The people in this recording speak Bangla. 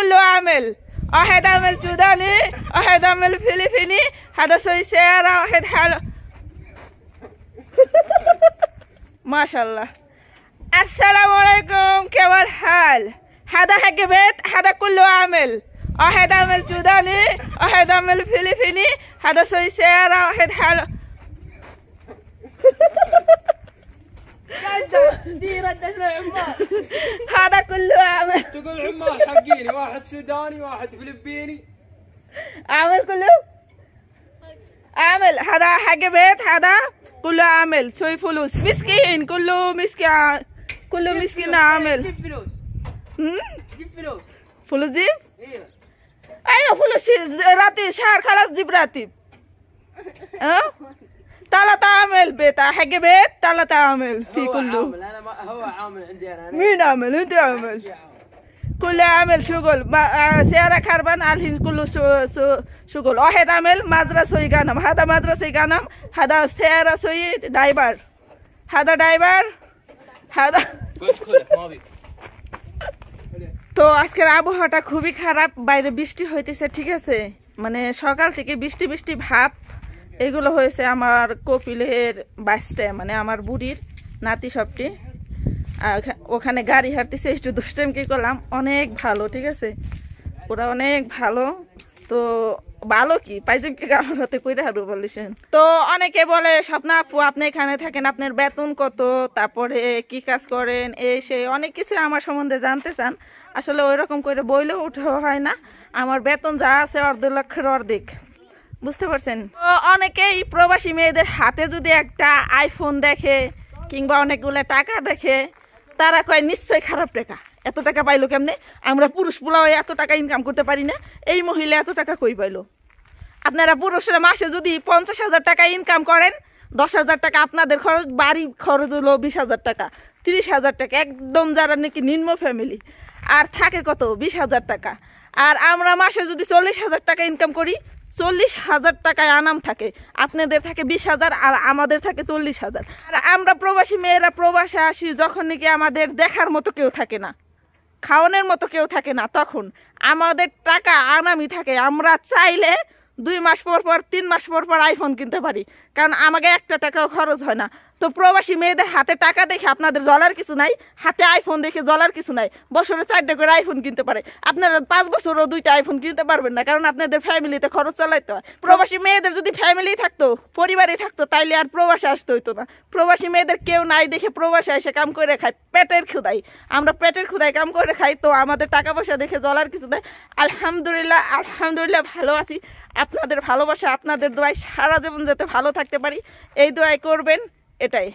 كله عامل، واحد عامل سوداني، واحد عامل فلبيني، هذا سوي سيارة، واحد حلو. ما شاء الله. السلام عليكم، كيف الحال؟ هذا حق بيت، هذا كله عامل، واحد عامل سوداني، واحد عامل فلبيني، هذا سوي سيارة، واحد حلو. دي ردة العمال. هذا كله عامل. تقول عمال حقيني، واحد سوداني واحد فلبيني. عامل كله عامل، هذا حق بيت، هذا كله عامل، سوي فلوس، مسكين، كله مسكين، كله مسكين عامل. جيب فلوس. جيب فلوس. فلوس جيب؟ ايوه. ايوه فلوس راتب شهر خلاص جيب راتب. ثلاثة عامل بيت، حق بيت ثلاثة عامل في كله. عامل. انا ما هو عامل عندي انا. مين عامل؟ انت عامل. كله عامل شغل، سيارة كربان الحين كله شغل. واحد عامل مدرسة سوي غنم، هذا مدرسة غنم، هذا سيارة سوي درايفر، هذا ড্রাইভার, هذا। তো আজকের আবহাওয়াটা খুবই খারাপ, বাইরে বৃষ্টি হইতেছে, ঠিক আছে, মানে সকাল থেকে বৃষ্টি বৃষ্টি ভাব এগুলো হয়েছে আমার কপিলের বাঁচতে, মানে আমার বুড়ির নাতি সবটি। ওখানে গাড়ি হাঁটতেছে, একটু দুষ্টামি কি করলাম, অনেক ভালো, ঠিক আছে, ওরা অনেক ভালো। তো ভালো কি পাইছেন কি আমার হাতে কইরা হারু বলেছেন। তো অনেকে বলে স্বপ্না আপু আপনি এখানে থাকেন, আপনার বেতন কত, তারপরে কি কাজ করেন, এই সেই অনেক কিছু আমার সম্বন্ধে জানতে চান। আসলে ওই রকম করে বইলেও উঠে হয় না, আমার বেতন যা আছে 1.5 লক্ষের অর্ধেক, বুঝতে পারছেন। তো অনেকেই প্রবাসী মেয়েদের হাতে যদি একটা আইফোন দেখে কিংবা অনেকগুলো টাকা দেখে, তারা কয় নিশ্চয়ই খারাপ টাকা, এত টাকা পাইলো কেমনে, আমরা পুরুষ পোলাও এত টাকা ইনকাম করতে পারি না, এই মহিলা এত টাকা কই পাইলো। আপনারা পুরুষরা মাসে যদি 50,000 টাকা ইনকাম করেন, 10,000 টাকা আপনাদের খরচ, বাড়ি খরচ হলো 20,000 টাকা, 30,000 টাকা, একদম যারা নাকি নিম্ন ফ্যামিলি, আর থাকে কত 20,000 টাকা। আর আমরা মাসে যদি 40,000 টাকা ইনকাম করি, 40,000 টাকায় আনাম থাকে, আপনাদের থাকে 20,000 আর আমাদের থাকে 40,000। আর আমরা প্রবাসী মেয়েরা প্রবাসে আসি যখন নাকি আমাদের দেখার মতো কেউ থাকে না, খাওয়ানোর মতো কেউ থাকে না, তখন আমাদের টাকা আনামি থাকে। আমরা চাইলে 2 মাস পর পর 3 মাস পর পর আইফোন কিনতে পারি, কারণ আমাকে একটা টাকাও খরচ হয় না। তো প্রবাসী মেয়েদের হাতে টাকা দেখে আপনাদের জ্বলার কিছু নাই, হাতে আইফোন দেখে জ্বলার কিছু নাই। বছরে 4টা করে আইফোন কিনতে পারে, আপনারা 5 বছরও 2টা আইফোন কিনতে পারবেন না, কারণ আপনাদের ফ্যামিলিতে খরচ চালাইতে হয়। প্রবাসী মেয়েদের যদি ফ্যামিলি থাকতো, পরিবারই থাকতো, তাইলে আর প্রবাসে আসতে হইতো না। প্রবাসী মেয়েদের কেউ নাই দেখে প্রবাসে এসে কাম করে খায়, পেটের ক্ষুদাই, আমরা পেটের ক্ষুদাই কাম করে খাই। তো আমাদের টাকা পয়সা দেখে জ্বলার কিছু নাই। আলহামদুলিল্লাহ, আলহামদুলিল্লাহ ভালো আছি। আপনাদের ভালোবাসা, আপনাদের দোয়ায় সারা জীবন যাতে ভালো থাকতে পারি, এই দোয়াই করবেন, এটাই।